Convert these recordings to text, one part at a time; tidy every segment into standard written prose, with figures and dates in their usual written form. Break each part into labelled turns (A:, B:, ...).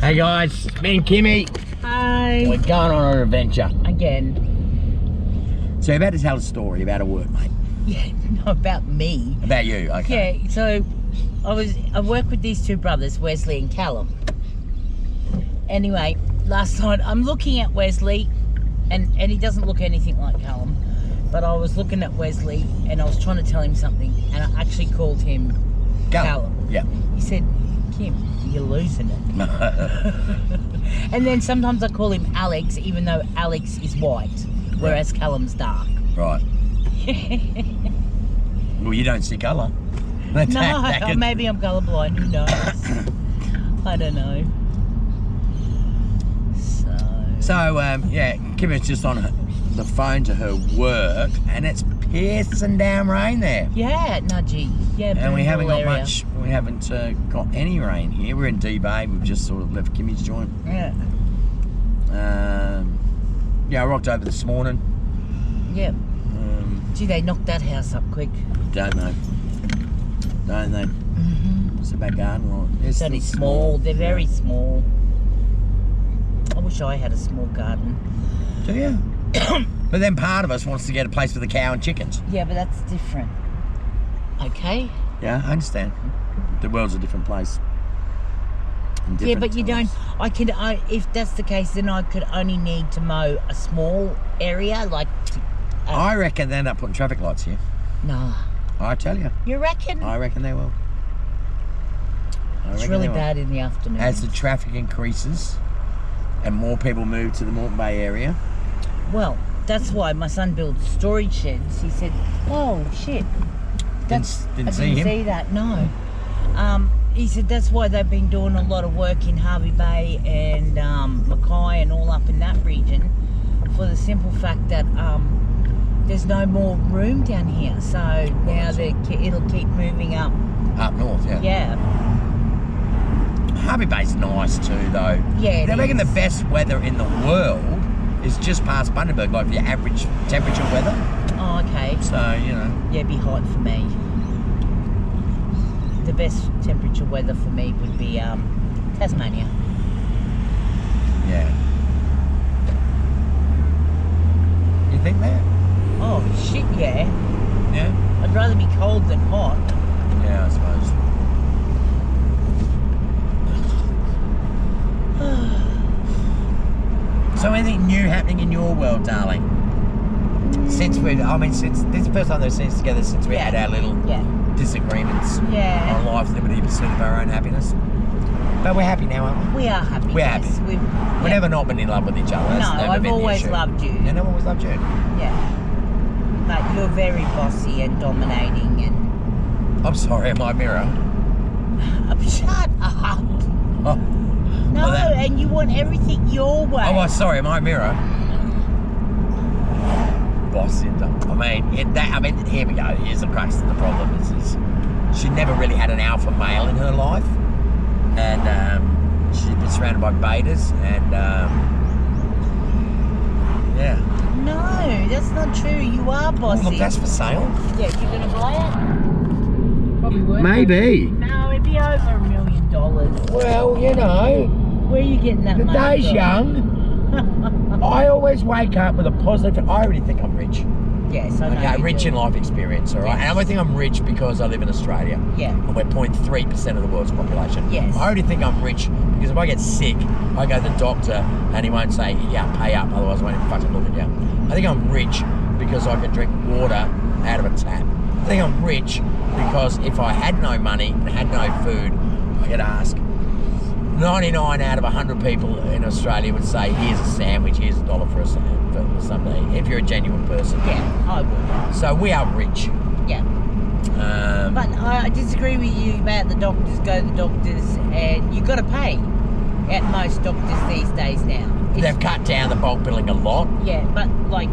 A: Hey guys, it's me and Kymmy.
B: Hi.
A: We're going on an adventure.
B: Again.
A: So you're about to tell a story about a work, mate.
B: Yeah, not about me.
A: About you, okay.
B: Yeah, so I work with these two brothers, Wesley and Callum. Anyway, last night I'm looking at Wesley and he doesn't look anything like Callum. But I was looking at Wesley and I was trying to tell him something and I actually called him Callum.
A: Yeah.
B: He said, Kim, you're losing it. And then sometimes I call him Alex, even though Alex is white, whereas Callum's dark.
A: Right. Well, you don't see colour.
B: No, maybe I'm colourblind, who knows? I don't know. So
A: yeah, Kimmy's just on the phone to her work and it's pissing down rain there.
B: Yeah, nudgy. Yeah,
A: and we haven't got
B: area.
A: much, we haven't got any rain here. We're in D Bay, we've just sort of left Kimmy's joint.
B: Yeah.
A: Yeah, I rocked over this morning.
B: Yep. Gee, they knocked that house up quick.
A: Don't they? Don't they? It's a back garden, right?
B: It's only small. They're very small. I wish I had a small garden.
A: Do you? But then part of us wants to get a place with a cow and chickens.
B: Yeah, but that's different. Okay?
A: Yeah, I understand. The world's a different place.
B: Yeah, but you don't. If that's the case, then I could only need to mow a small area, like.
A: I reckon they end up putting traffic lights here.
B: Nah.
A: I tell you.
B: You reckon?
A: I reckon they will.
B: It's really bad in the afternoon.
A: As the traffic increases and more people move to the Moreton Bay area.
B: Well, that's why my son builds storage sheds. He said, "Oh shit,
A: Didn't
B: see that. No." He said that's why they've been doing a lot of work in Hervey Bay and Mackay and all up in that region, for the simple fact that there's no more room down here. So now it'll keep moving up.
A: Up north, yeah.
B: Yeah.
A: Hervey Bay's nice too, though.
B: Yeah,
A: They're making the best weather in the world is just past Bundaberg, like the average temperature weather.
B: Oh, okay.
A: So, you know.
B: Yeah, it'd be hot for me. The best temperature weather for me would be Tasmania.
A: Yeah. You think that?
B: Oh, shit, yeah.
A: Yeah?
B: I'd rather be cold than hot.
A: Yeah, I suppose. So anything new happening in your world, darling? Since this is the first time they've seen us together since we had our little disagreements on life, liberty, pursuit of our own happiness. But we're happy now, aren't we?
B: We are happy.
A: We're happy. We've never not been in love with each other.
B: No, I've always loved you.
A: And I've always loved you.
B: Yeah. But you're very bossy and dominating and...
A: I'm sorry, am I a mirror?
B: Shut up.
A: Oh.
B: No, and you want everything your way.
A: Oh, sorry, am I a mirror? Boss syndrome. Here we go. Here's the crux of the problem. Is she never really had an alpha male in her life, and she's been surrounded by betas, and yeah.
B: No, that's not true. You are bossy.
A: Oh, look, that's for sale.
B: Yeah, you're gonna buy it? Probably worth
A: Maybe.
B: it. No, it'd be over $1 million.
A: Well, you know.
B: Where are you getting that money?
A: The day's young. I always wake up with a positive. I already think I'm rich.
B: Yes, I know.
A: Okay, rich in life experience, all right?
B: Yes.
A: And I always think I'm rich because I live in Australia.
B: Yeah.
A: And we're 0.3% of the world's population.
B: Yes.
A: I already think I'm rich because if I get sick, I go to the doctor and he won't say, yeah, pay up, otherwise I won't even fucking look at you. I think I'm rich because I can drink water out of a tap. I think I'm rich because if I had no money and had no food, I could ask 99 out of 100 people in Australia would say, here's a sandwich, here's $1 for a Sunday, if you're a genuine person.
B: Yeah, I would.
A: So we are rich.
B: Yeah. But I disagree with you about the doctors. Go to the doctors and you've got to pay at most doctors these days now.
A: They've cut down the bulk billing a lot.
B: Yeah, but like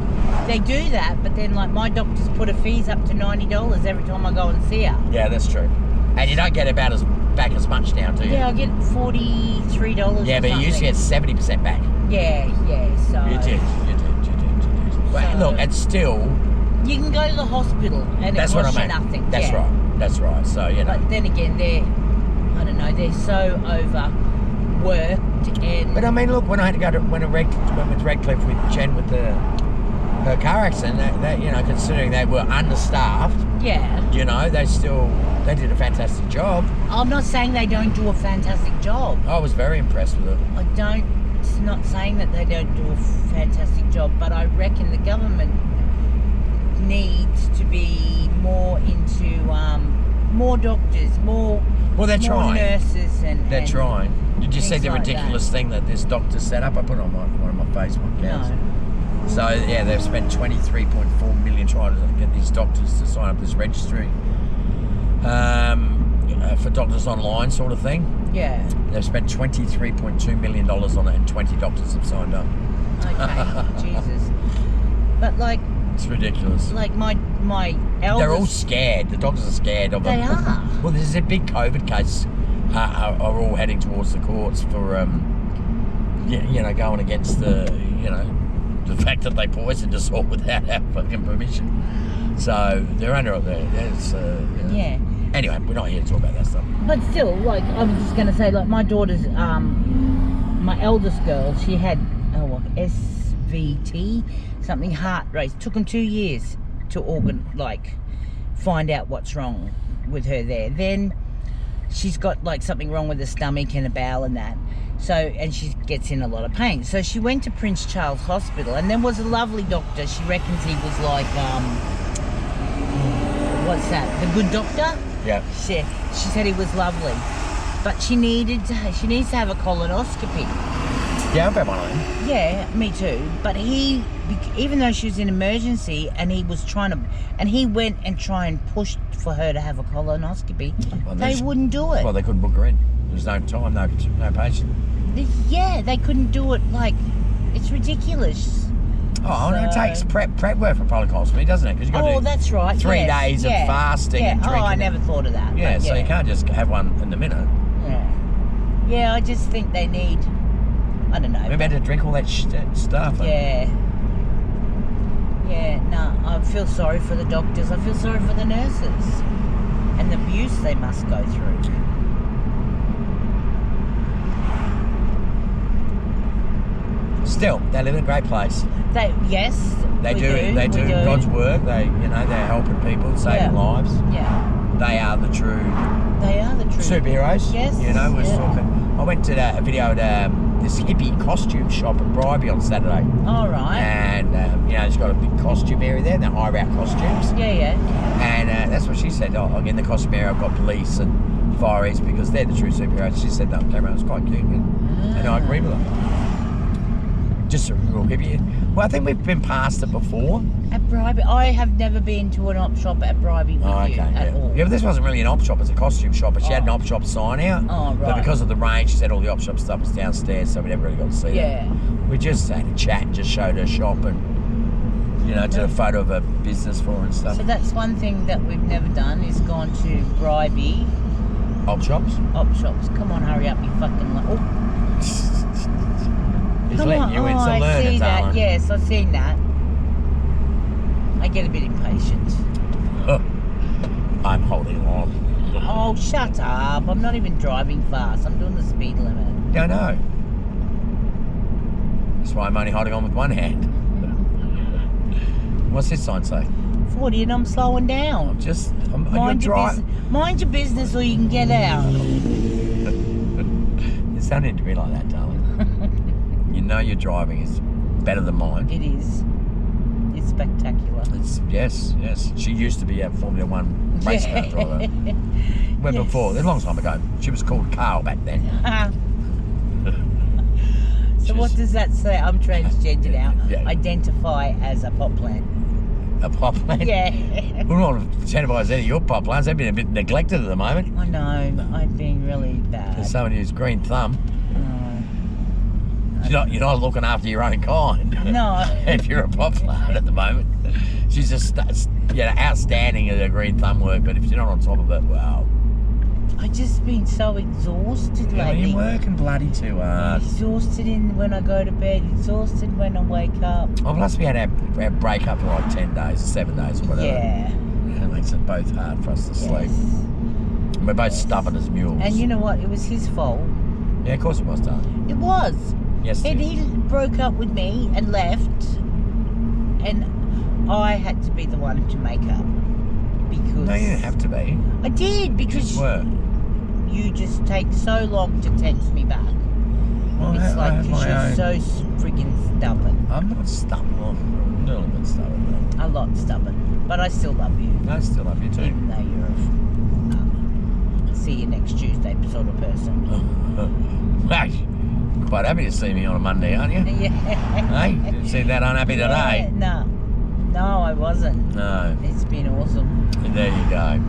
B: they do that, but then like my doctors put her fees up to $90 every time I go and see her.
A: Yeah, that's true. And you don't get back as much now, do you?
B: Yeah, I get $43.
A: Yeah, but you used to get 70% back.
B: Yeah, so...
A: You did. Well,
B: So,
A: look, it's still...
B: You can go to the hospital and it costs you nothing.
A: That's right. So, you know.
B: But then again, they're so overworked
A: But I mean, look, when I had to go to went with Redcliffe with Jen with her car accident, that you know, considering they were understaffed,
B: Yeah.
A: you know, they did a fantastic job.
B: I'm not saying they don't do a fantastic job.
A: I was very impressed with it.
B: It's not saying that they don't do a fantastic job, but I reckon the government needs to be more into more doctors, more
A: Well, they're
B: more
A: trying.
B: nurses
A: They're
B: and
A: trying. Did you see
B: things
A: the
B: like
A: ridiculous thing that this doctor set up? I put it on one of my Facebook accounts.
B: No.
A: So yeah, they've spent 23.4 million trying to get these doctors to sign up this registry for doctors online, sort of thing.
B: Yeah.
A: They've spent $23.2 million on it, and 20 doctors have signed up.
B: Okay. Jesus. But like
A: It's ridiculous.
B: my eldest.
A: They're all scared. The doctors are scared of them.
B: They are.
A: Well, there's a big COVID case. Are all heading towards the courts for you know, going against the fact that they poisoned us all without our fucking permission. So they're under there.
B: Yeah.
A: Anyway, we're not here to talk about that stuff.
B: But still, like, I was just going to say, like, my daughter's, my eldest girl, she had, SVT, something heart race. Took them 2 years to find out what's wrong with her there. Then she's got, like, something wrong with the stomach and the bowel and that. So, and she gets in a lot of pain. So she went to Prince Charles Hospital, and there was a lovely doctor. She reckons he was like, what's that? The good doctor?
A: Yeah.
B: She said he was lovely, but she needs to have a colonoscopy.
A: Yeah, I've had one of them.
B: Yeah, me too. But even though she was in emergency, and he went and tried and pushed for her to have a colonoscopy,
A: Well,
B: they wouldn't do it.
A: Well, they couldn't book her in. There's no time, no patient.
B: Yeah, they couldn't do it. Like, it's ridiculous.
A: Oh, no, it takes prep work for colonoscopy, doesn't it? Because you've got to do
B: That's right.
A: 3 days of fasting and drinking.
B: I never thought of that.
A: Yeah,
B: but
A: so you can't just have one in the minute.
B: Yeah, I just think they need, I don't know.
A: We're about to drink all that stuff.
B: Yeah. Yeah, no, I feel sorry for the doctors. I feel sorry for the nurses and the abuse they must go through.
A: Still, they live in a great place.
B: They do
A: God's work. They're helping people, saving lives.
B: Yeah.
A: They are the true superheroes.
B: Yes.
A: You know, I went to a video at this hippie costume shop at Bribey on Saturday.
B: All right.
A: And it's got a big costume area there. And they hire out costumes.
B: Yeah.
A: And that's what she said. Oh, in the costume area, I've got police and fireys because they're the true superheroes. She said that on camera. It was quite cute, and I agree with her. Just a real hippie. Well, I think we've been past it before.
B: At Bribey, I have never been to an op shop at Bribey with you at all.
A: Yeah, but this wasn't really an op shop, it's a costume shop, but she had an op shop sign out.
B: Oh, right.
A: But because of the rain, she said all the op shop stuff was downstairs, so we never really got to see it. We just had a chat and just showed her shop and, did a photo of a business for her and stuff.
B: So that's one thing that we've never done, is gone to Bribey.
A: Op shops?
B: Op shops. Come on, hurry up, you fucking...
A: He's letting you in, so learn
B: I see
A: it,
B: that.
A: darling.
B: Yes, I've seen that. I get a bit impatient.
A: I'm holding on.
B: Oh, shut up. I'm not even driving fast. I'm doing the speed limit.
A: Yeah, I know. That's why I'm only holding on with one hand. What's this sign say?
B: 40 and I'm slowing down. Mind your business or you can get out.
A: It's don't need to be like that, darling. You know your driving is better than mine.
B: It is. It's spectacular.
A: Yes. She used to be a Formula 1 race car driver. Before, a long time ago. She was called Carl back then.
B: So what does that say? I'm transgender now.
A: Yeah.
B: Identify as a pot plant.
A: A pot plant?
B: Yeah.
A: We're not identifying as any of your pot plants. They've been a bit neglected at the moment.
B: I know. I've been really bad.
A: There's somebody who's green thumb. You're not looking after your own kind.
B: No.
A: If you're a pot plant at the moment. She's just outstanding at her green thumb work, but if you're not on top of it, wow.
B: I've just been so exhausted lately.
A: You're working bloody too hard.
B: Exhausted when I go to bed, exhausted when I wake up.
A: Oh, plus we had our breakup for like 10 days, 7 days, or whatever.
B: Yeah.
A: It makes it both hard for us to sleep. And we're both stubborn as mules.
B: And you know what? It was his fault.
A: Yeah, of course it was, darling.
B: It was.
A: Yes,
B: And
A: dear.
B: he broke up with me and left, and I had to be the one to make up because
A: No, you didn't have to be.
B: I did because
A: You were.
B: you just take so long to text me back.
A: Well,
B: It's
A: I
B: like
A: have
B: because
A: my
B: you're
A: own.
B: so friggin' stubborn.
A: I'm not stubborn. Well, I'm a little bit stubborn,
B: A lot stubborn, but I still love you,
A: but I still love you too.
B: even though you're a see you next Tuesday sort of person.
A: Hey, quite happy to see me on a Monday, aren't you?
B: Yeah.
A: Hey, didn't see that unhappy today.
B: Yeah, no, I wasn't.
A: No.
B: It's been awesome.
A: There you go.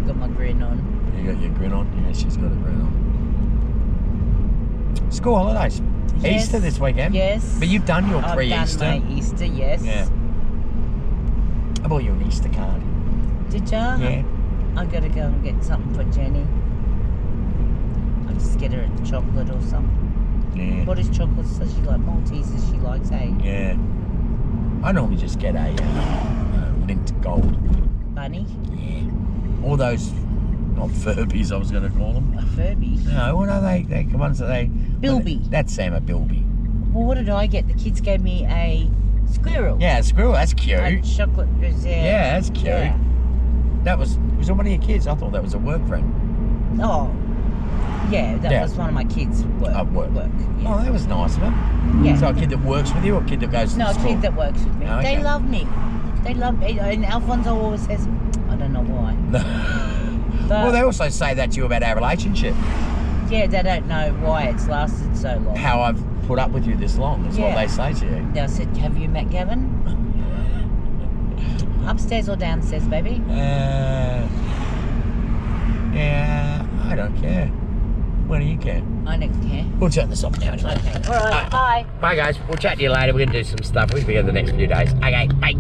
B: Got my grin on.
A: You got your grin on? Yeah, she's got a grin on. School holidays.
B: Yes.
A: Easter this weekend.
B: Yes.
A: But you've done your
B: I've
A: pre-Easter.
B: done my Easter, yes.
A: Yeah. I bought you an Easter card.
B: Did ya?
A: Yeah.
B: I gotta go and get something for Jenny. I'll just get her a chocolate or something.
A: Yeah.
B: What is chocolate? Does she like Maltesers? She likes, eh?
A: Yeah. I normally just get a linked gold.
B: Bunny?
A: Yeah. All those, not Furbies, I was going to call them.
B: A Furby?
A: No, what are they? They're the ones that they...
B: Bilby.
A: That's Sam, a Bilby.
B: Well, what did I get? The kids gave me a squirrel.
A: Yeah, a squirrel. That's cute.
B: A chocolate.
A: Yeah, that's cute.
B: Yeah.
A: That was it one of your kids? I thought that was a work friend.
B: Oh. Yeah, that
A: Yeah.
B: was one of my kids' work.
A: Work.
B: Yeah.
A: Oh, that was nice of him.
B: Yeah.
A: So a kid that works with you or a kid that goes to
B: No, a
A: school?
B: kid that works with me.
A: Oh, okay.
B: They love me. They love me. And Alfonso always says, I don't know why. But,
A: Well, they also say that to you about our relationship.
B: yeah, they don't know why it's lasted so long.
A: How I've put up with you this long is what
B: Yeah.
A: they say to you.
B: I said, have you met Gavin? Upstairs or downstairs, baby?
A: Yeah, I don't care. When do you care?
B: I don't care.
A: We'll turn this off now anyway.
B: Okay. All right. Bye.
A: Bye guys. We'll chat to you later. We're going to do some stuff. We'll be here the next few days. Okay, bye.